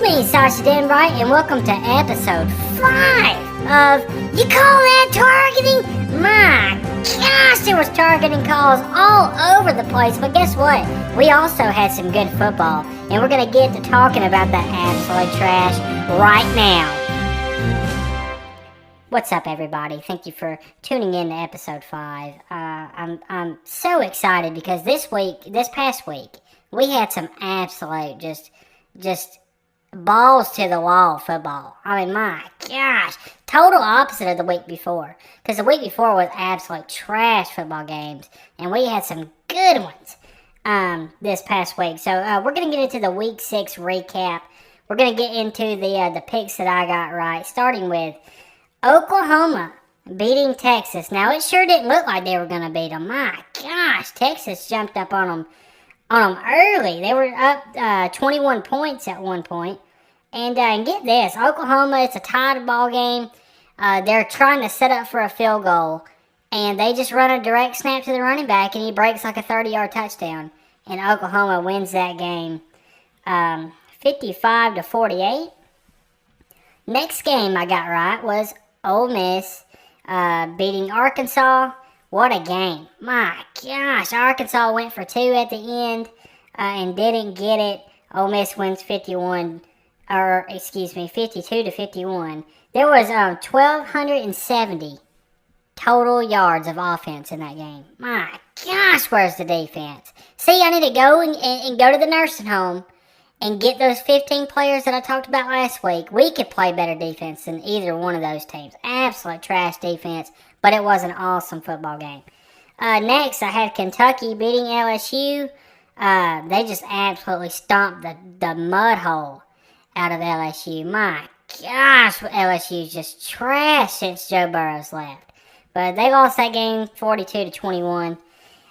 me, Sasha Denbright, and welcome to episode 5 of You Call That Targeting? My gosh, there was targeting calls all over the place, but guess what? We also had some good football, and we're going to get to talking about that absolute trash right now. What's up, everybody? Thank you for tuning in to episode 5. I'm so excited because this past week, we had some absolute just balls to the wall football. I mean, my gosh, total opposite of the week before. Because the week before was absolute trash football games, and we had some good ones this past week. So we're gonna get into the week 6 recap. We're gonna get into the picks that I got right, starting with Oklahoma beating Texas. Now, it sure didn't look like they were going to beat them. My gosh, Texas jumped up on them early. They were up 21 points at one point. And get this, Oklahoma, it's a tied ball game. They're trying to set up for a field goal. And they just run a direct snap to the running back, and he breaks like a 30-yard touchdown. And Oklahoma wins that game 55-48. Next game I got right was Ole Miss beating Arkansas. What a game. My gosh, Arkansas went for 2 at the end and didn't get it. Ole Miss wins 52-51. There was 1,270 total yards of offense in that game. My gosh, where's the defense? See, I need to go and go to the nursing home and get those 15 players that I talked about last week. We could play better defense than either one of those teams. Absolute trash defense, but it was an awesome football game. Next, I had Kentucky beating LSU. They just absolutely stomped the mud hole out of LSU. My gosh, LSU's just trash since Joe Burrows left. But they lost that game 42-21.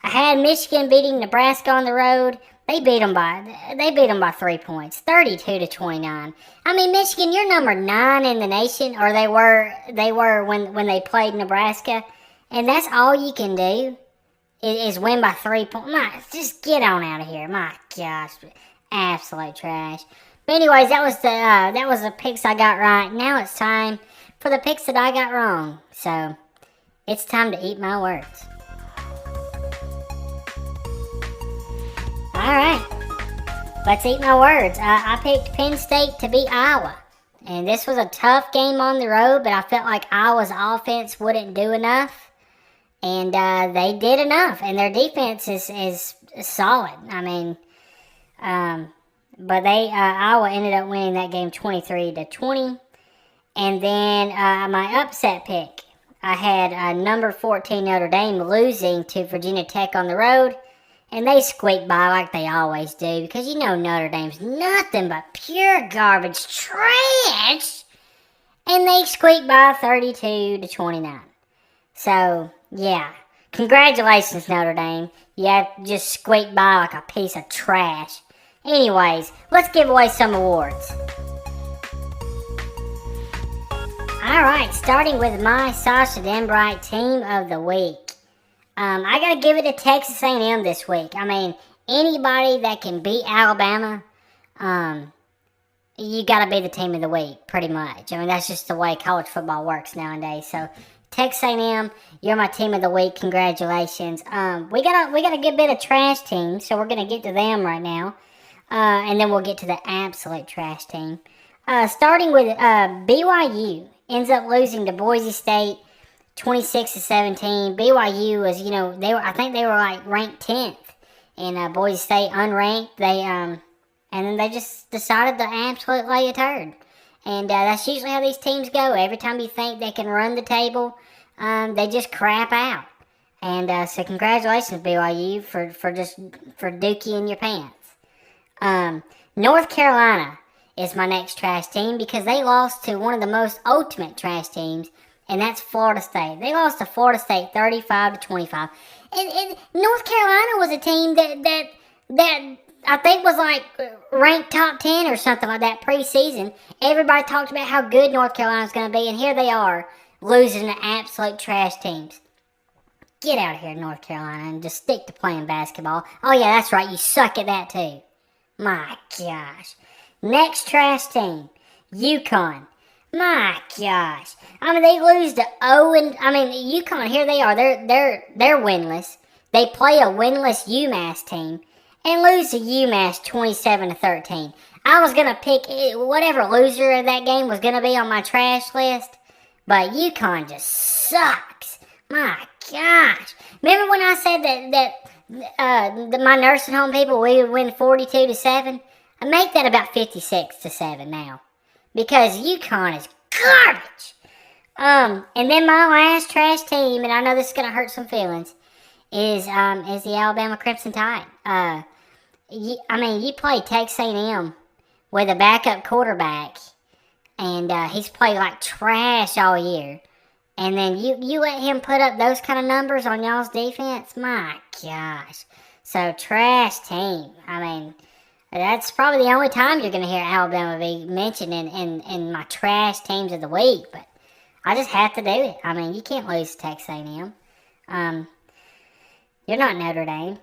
I had Michigan beating Nebraska on the road. They beat them by 3 points, 32-29. I mean, Michigan, you're number 9 in the nation, or they were when they played Nebraska, and that's all you can do is win by 3 points. Just get on out of here. My gosh, absolute trash. But anyways, that was the picks I got right. Now it's time for the picks that I got wrong. So it's time to eat my words. Alright, let's eat my words. I picked Penn State to beat Iowa. And this was a tough game on the road, but I felt like Iowa's offense wouldn't do enough. And they did enough. And their defense is solid. I mean, but Iowa ended up winning that game 23-20. And then my upset pick, I had number 14 Notre Dame losing to Virginia Tech on the road. And they squeak by like they always do, because you know Notre Dame's nothing but pure garbage trash. And they squeak by 32-29. So, yeah. Congratulations, Notre Dame. You have just squeaked by like a piece of trash. Anyways, let's give away some awards. Alright, starting with my Sasha Denbright Team of the Week. I got to give it to Texas A&M this week. I mean, anybody that can beat Alabama, you got to be the team of the week, pretty much. I mean, that's just the way college football works nowadays. So, Texas A&M, you're my team of the week. Congratulations. We got a good bit of trash teams, so we're going to get to them right now. And then we'll get to the absolute trash team. Starting with BYU, ends up losing to Boise State 26-17. BYU was, I think they were like ranked 10th, and Boise State unranked. And then they just decided to absolutely lay a turd. And that's usually how these teams go. Every time you think they can run the table, they just crap out. And so congratulations, BYU, for dookie in your pants. North Carolina is my next trash team because they lost to one of the most ultimate trash teams, and that's Florida State. They lost to Florida State 35-25. And North Carolina was a team that I think was like ranked top 10 or something like that preseason. Everybody talked about how good North Carolina was going to be, and here they are losing to absolute trash teams. Get out of here, North Carolina, and just stick to playing basketball. Oh yeah, that's right, you suck at that too. My gosh. Next trash team, UConn. My gosh. I mean, they lose to Owen. I mean, UConn, here they are. They're winless. They play a winless UMass team and lose to UMass 27-13. I was going to pick whatever loser of that game was going to be on my trash list, but UConn just sucks. My gosh. Remember when I said that my nursing home people, we would win 42-7? I make that about 56-7 now, because UConn is garbage. And then my last trash team, and I know this is gonna hurt some feelings, is the Alabama Crimson Tide. You play Texas A&M with a backup quarterback, and he's played like trash all year, and then you let him put up those kind of numbers on y'all's defense. My gosh. So trash team. I mean, that's probably the only time you're going to hear Alabama be mentioned in my trash teams of the week. But I just have to do it. I mean, you can't lose to Texas A&M. You're not Notre Dame.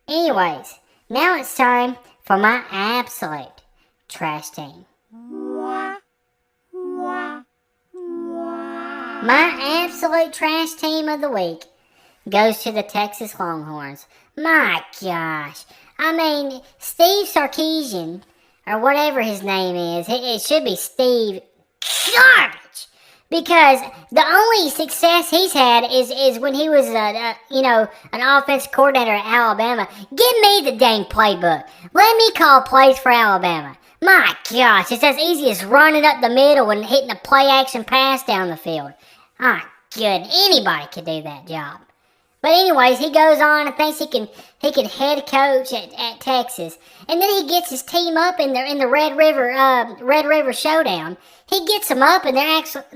Anyways, now it's time for my absolute trash team. My absolute trash team of the week goes to the Texas Longhorns. My gosh. I mean, Steve Sarkisian, or whatever his name is, it should be Steve Garbage. Because the only success he's had is when he was, an offensive coordinator at Alabama. Give me the dang playbook. Let me call plays for Alabama. My gosh, it's as easy as running up the middle and hitting a play-action pass down the field. Ah, good. Anybody could do that job. But anyways, he goes on and thinks he can head coach at Texas, and then he gets his team up in the Red River Showdown. He gets them up, and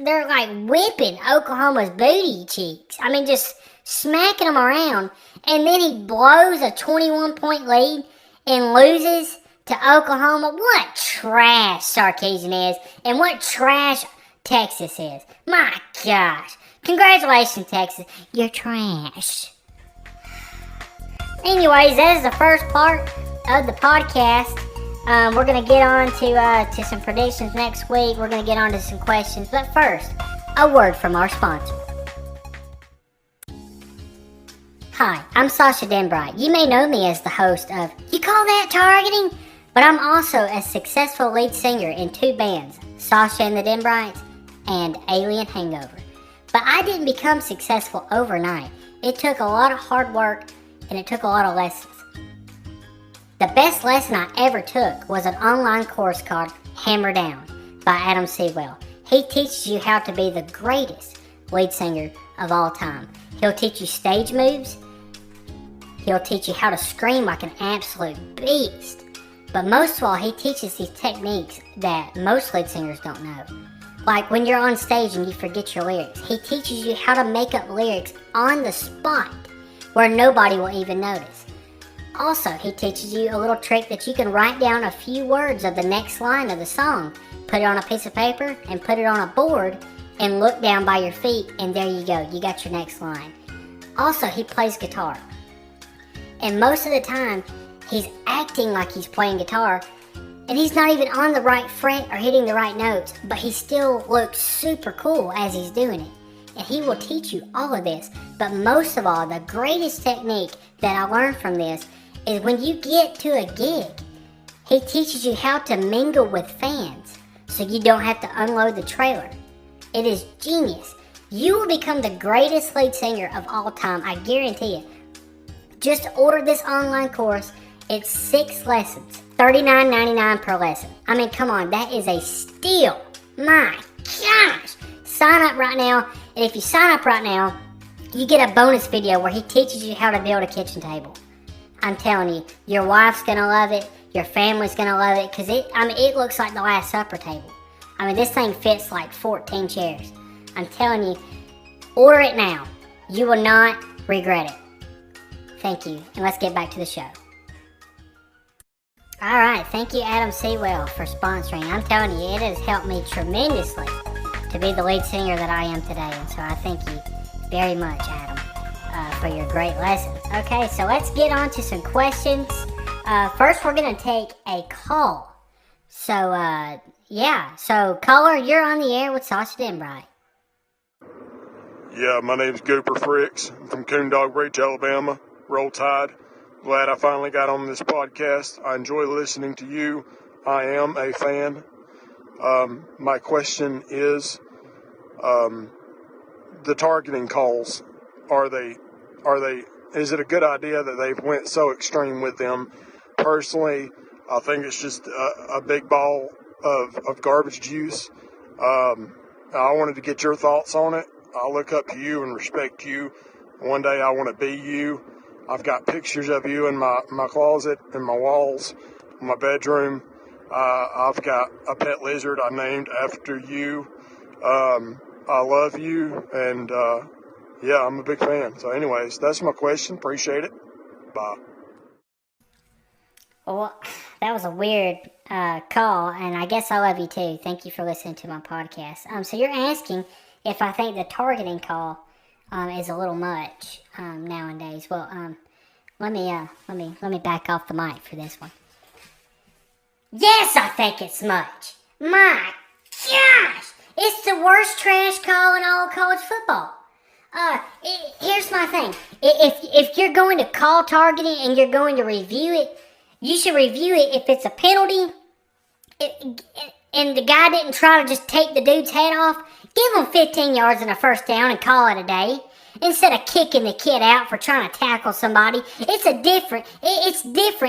they're like whipping Oklahoma's booty cheeks. I mean, just smacking them around, and then he blows a 21-point lead and loses to Oklahoma. What trash Sarkisian is, and what trash Texas is. My gosh. Congratulations, Texas. You're trash. Anyways, that is the first part of the podcast. We're going to get on to some predictions next week. We're going to get on to some questions. But first, a word from our sponsor. Hi, I'm Sasha Denbright. You may know me as the host of You Call That Targeting? But I'm also a successful lead singer in two bands, Sasha and the Denbrights and Alien Hangover. But I didn't become successful overnight. It took a lot of hard work, and it took a lot of lessons. The best lesson I ever took was an online course called Hammer Down by Adam Sewell. He teaches you how to be the greatest lead singer of all time. He'll teach you stage moves. He'll teach you how to scream like an absolute beast. But most of all, he teaches these techniques that most lead singers don't know. Like when you're on stage and you forget your lyrics. He teaches you how to make up lyrics on the spot where nobody will even notice. Also, he teaches you a little trick that you can write down a few words of the next line of the song, put it on a piece of paper, and put it on a board, and look down by your feet, and there you go. You got your next line. Also, he plays guitar. And most of the time, he's acting like he's playing guitar, and he's not even on the right fret or hitting the right notes, but he still looks super cool as he's doing it. And he will teach you all of this. But most of all, the greatest technique that I learned from this is when you get to a gig, he teaches you how to mingle with fans so you don't have to unload the trailer. It is genius. You will become the greatest lead singer of all time, I guarantee it. Just order this online course. It's 6 lessons. $39.99 per lesson. I mean, come on, that is a steal. My gosh. Sign up right now, and if you sign up right now, you get a bonus video where he teaches you how to build a kitchen table. I'm telling you, your wife's gonna love it, your family's gonna love it, because it looks like the Last Supper table. I mean, this thing fits like 14 chairs. I'm telling you, order it now. You will not regret it. Thank you, and let's get back to the show. Alright, thank you Adam Sewell for sponsoring. I'm telling you, it has helped me tremendously to be the lead singer that I am today. And so I thank you very much, Adam, for your great lessons. Okay, so let's get on to some questions. First, we're going to take a call So, yeah. So, caller, you're on the air with Sausage and Bright. Yeah, my name's Gooper Fricks. I'm from Coondog Ridge, Alabama. Roll Tide. Glad I finally got on this podcast. I enjoy listening to you. I am a fan. My question is, the targeting calls. Is it a good idea that they've went so extreme with them? Personally, I think it's just a big ball of garbage juice. I wanted to get your thoughts on it. I look up to you and respect you. One day I want to be you. I've got pictures of you in my closet, in my walls, in my bedroom. I've got a pet lizard I named after you. I love you, and yeah, I'm a big fan. So anyways, that's my question. Appreciate it. Bye. Well, that was a weird call, and I guess I love you too. Thank you for listening to my podcast. So you're asking if I think the targeting call is a little much nowadays. Well, let me back off the mic for this one. Yes, I think it's much. My gosh, it's the worst trash call in all of college football. Here's my thing. If you're going to call targeting and you're going to review it, you should review it if it's a penalty and the guy didn't try to just take the dude's head off. Give him 15 yards and a first down and call it a day. Instead of kicking the kid out for trying to tackle somebody. It's different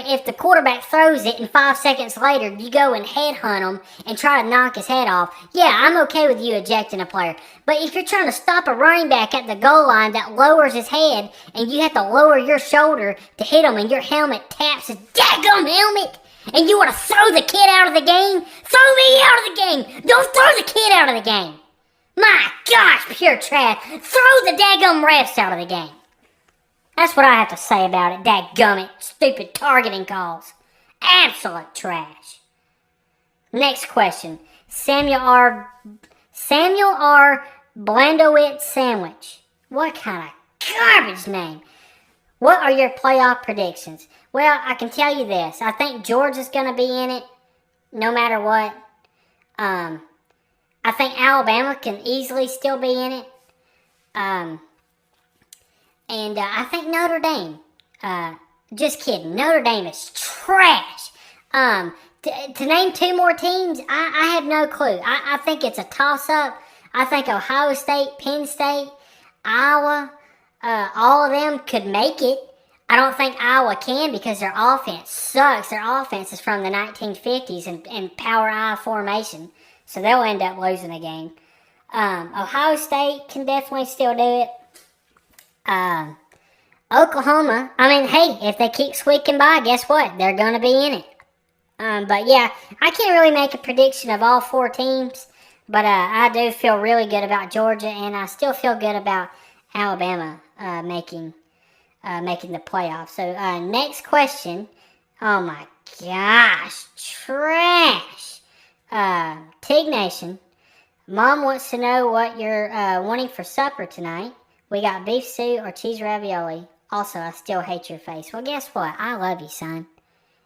if the quarterback throws it and 5 seconds later you go and headhunt him and try to knock his head off. Yeah, I'm okay with you ejecting a player. But if you're trying to stop a running back at the goal line that lowers his head and you have to lower your shoulder to hit him and your helmet taps his daggum helmet and you want to throw the kid out of the game, throw me out of the game. Don't throw the kid out of the game. My gosh, pure trash. Throw the daggum refs out of the game. That's what I have to say about it, dadgummit. Stupid targeting calls. Absolute trash. Next question. Samuel R. Blandowitz Sandwich. What kind of garbage name? What are your playoff predictions? Well, I can tell you this. I think Georgia's going to be in it no matter what. I think Alabama can easily still be in it. And I think Notre Dame. Just kidding. Notre Dame is trash. To name two more teams, I have no clue. I think it's a toss-up. I think Ohio State, Penn State, Iowa, all of them could make it. I don't think Iowa can because their offense sucks. Their offense is from the 1950s and power I formation. So they'll end up losing a game. Ohio State can definitely still do it. Oklahoma, I mean, hey, if they keep squeaking by, guess what? They're going to be in it. But yeah, I can't really make a prediction of all four teams. But I do feel really good about Georgia, and I still feel good about Alabama making the playoffs. So next question. Oh my gosh, trash. Tig Nation, Mom wants to know what you're wanting for supper tonight. We got beef stew or cheese ravioli. Also, I still hate your face. Well, guess what? I love you, son.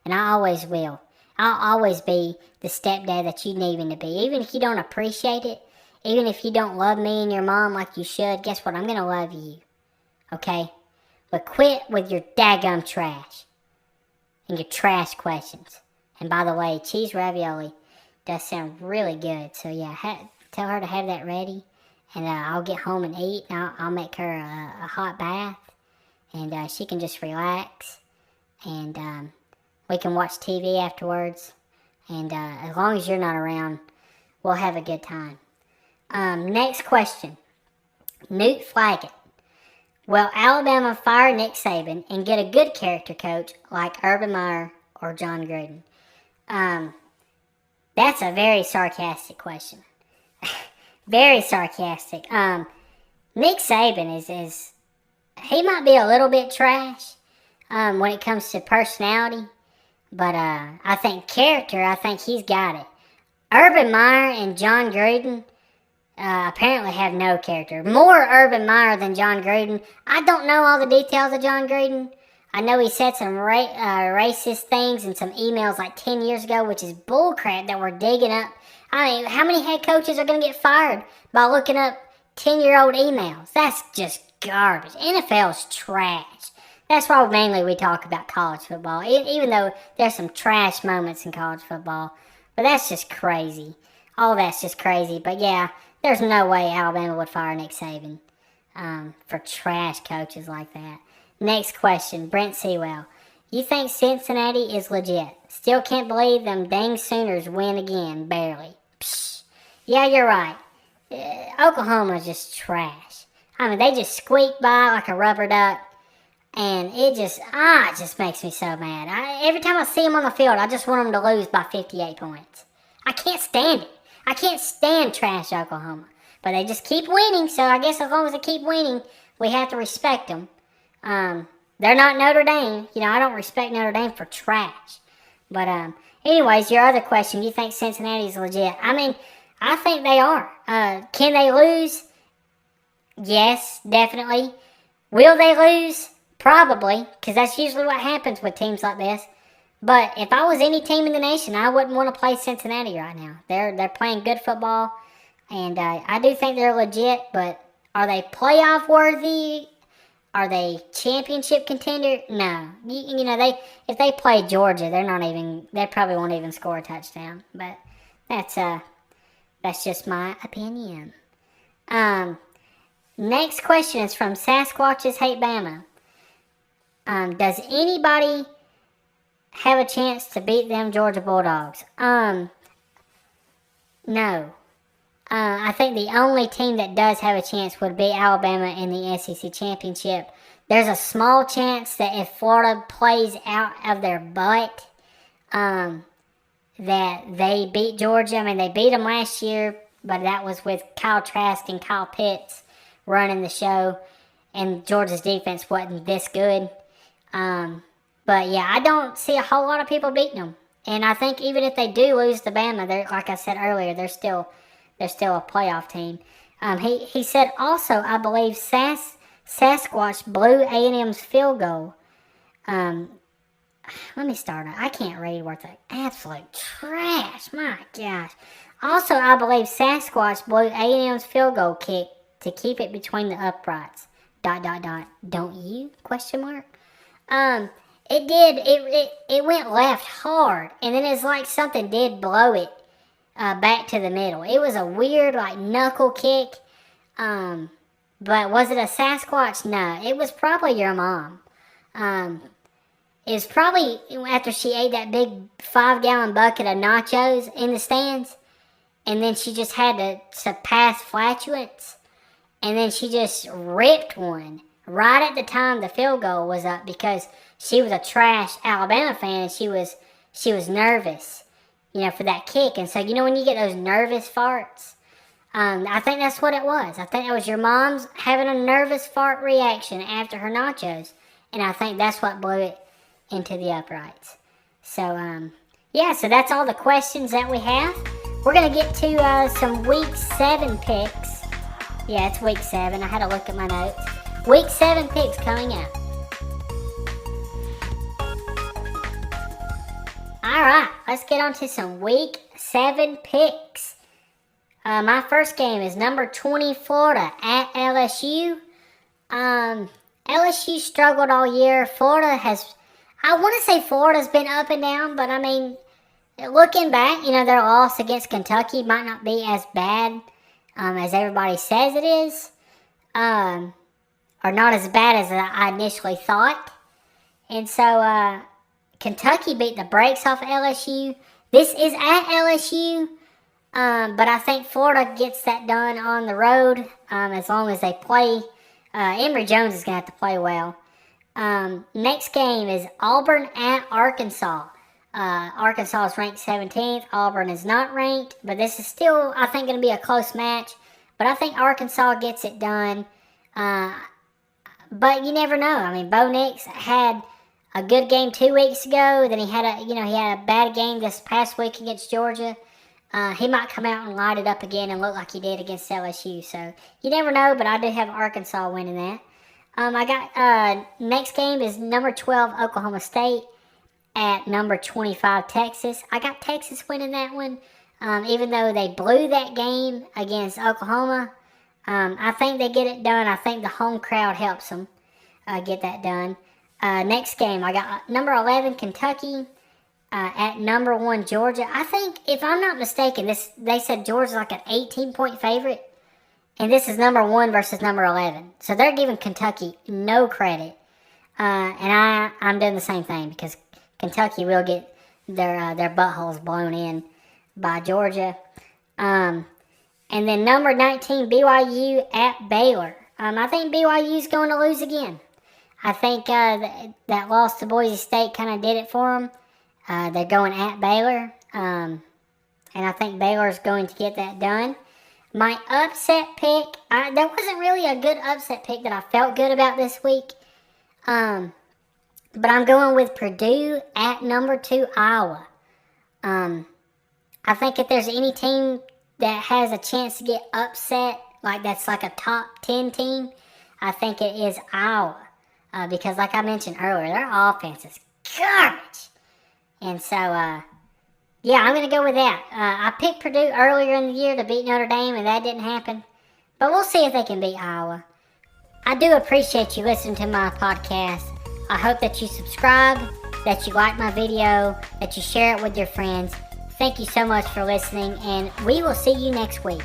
And I always will. I'll always be the stepdad that you need me to be. Even if you don't appreciate it, even if you don't love me and your mom like you should, guess what? I'm going to love you. Okay? But quit with your daggum trash. And your trash questions. And by the way, cheese ravioli does sound really good. So yeah, tell her to have that ready. And I'll get home and eat. And I'll make her a hot bath. And she can just relax. And we can watch TV afterwards. And as long as you're not around, we'll have a good time. Next question. Newt Flaggett. Will Alabama fire Nick Saban and get a good character coach like Urban Meyer or John Gruden? That's a very sarcastic question. Very sarcastic. Nick Saban is he might be a little bit trash when it comes to personality, but I think character, I think he's got it. Urban Meyer and John Gruden apparently have no character. More Urban Meyer than John Gruden. I don't know all the details of John Gruden. I know he said some racist things in some emails like 10 years ago, which is bullcrap that we're digging up. I mean, how many head coaches are going to get fired by looking up 10-year-old emails? That's just garbage. NFL's trash. That's why mainly we talk about college football, even though there's some trash moments in college football. But that's just crazy. All that's just crazy. But yeah, there's no way Alabama would fire Nick Saban for trash coaches like that. Next question, Brent Sewell. You think Cincinnati is legit? Still can't believe them dang Sooners win again, barely. Psh. Yeah, you're right. Oklahoma's just trash. I mean, they just squeak by like a rubber duck. And it just makes me so mad. Every time I see them on the field, I just want them to lose by 58 points. I can't stand it. I can't stand trash Oklahoma. But they just keep winning, so I guess as long as they keep winning, we have to respect them. They're not Notre Dame. You know, I don't respect Notre Dame for trash. But anyways, your other question, you think Cincinnati's legit? I mean, I think they are. Can they lose? Yes, definitely. Will they lose? Probably, because that's usually what happens with teams like this. But if I was any team in the nation, I wouldn't want to play Cincinnati right now. They're playing good football, and I do think they're legit. But are they playoff worthy? Are they championship contender? No. You know, if they play Georgia, they probably won't even score a touchdown. But that's just my opinion. Next question is from Sasquatches Hate Bama. Does anybody have a chance to beat them Georgia Bulldogs? No. I think the only team that does have a chance would be Alabama in the SEC Championship. There's a small chance that if Florida plays out of their butt, that they beat Georgia. I mean, they beat them last year, but that was with Kyle Trask and Kyle Pitts running the show, and Georgia's defense wasn't this good. But yeah, I don't see a whole lot of people beating them. And I think even if they do lose to Bama, they're, like I said earlier, they're still a playoff team. He said also, I believe Sasquatch blew A&M's field goal. Let me start. I can't read worth the absolute trash. My gosh. Also, I believe Sasquatch blew A&M's field goal kick to keep it between the uprights. ... Don't you? Question mark. It did. It went left hard, and then it's like something did blow it back to the middle. It was a weird like knuckle kick. But was it a Sasquatch? No, it was probably your mom. It was probably after she ate that big 5-gallon bucket of nachos in the stands, and then she just had to pass flatulence, and then she just ripped one right at the time the field goal was up because she was a trash Alabama fan and she was nervous, for that kick. And so, when you get those nervous farts, I think that's what it was. I think it was your mom's having a nervous fart reaction after her nachos, and I think that's what blew it into the uprights. So, so that's all the questions that we have. We're going to get to some Week 7 picks. Yeah, it's Week 7. I had to look at my notes. Week 7 picks coming up. Alright, let's get on to some Week 7 picks. My first game is number 20 Florida at LSU. LSU struggled all year. I want to say Florida's been up and down, but I mean, looking back, their loss against Kentucky might not be as bad as everybody says it is. Or not as bad as I initially thought. And so, Kentucky beat the brakes off of LSU. This is at LSU, but I think Florida gets that done on the road as long as they play. Emory Jones is going to have to play well. Next game is Auburn at Arkansas. Arkansas is ranked 17th. Auburn is not ranked, but this is still, I think, going to be a close match. But I think Arkansas gets it done. But you never know. I mean, Bo Nix had a good game 2 weeks ago. Then he had a bad game this past week against Georgia. He might come out and light it up again and look like he did against LSU. So you never know, but I do have Arkansas winning that. I got next game is number 12 Oklahoma State at number 25 Texas. I got Texas winning that one, even though they blew that game against Oklahoma. I think they get it done. I think the home crowd helps them get that done. Next game, I got number 11 Kentucky at number 1 Georgia. I think, if I'm not mistaken, they said Georgia's like an 18-point favorite. And this is number 1 versus number 11. So they're giving Kentucky no credit. And I'm doing the same thing because Kentucky will get their buttholes blown in by Georgia. And then number 19, BYU at Baylor. I think BYU's going to lose again. I think that loss to Boise State kind of did it for them. They're going at Baylor. And I think Baylor's going to get that done. My upset pick, there wasn't really a good upset pick that I felt good about this week. But I'm going with Purdue at number 2 Iowa. I think if there's any team that has a chance to get upset, like that's like a top 10 team, I think it is Iowa. Because like I mentioned earlier, their offense is garbage. And so, yeah, I'm going to go with that. I picked Purdue earlier in the year to beat Notre Dame, and that didn't happen. But we'll see if they can beat Iowa. I do appreciate you listening to my podcast. I hope that you subscribe, that you like my video, that you share it with your friends. Thank you so much for listening, and we will see you next week.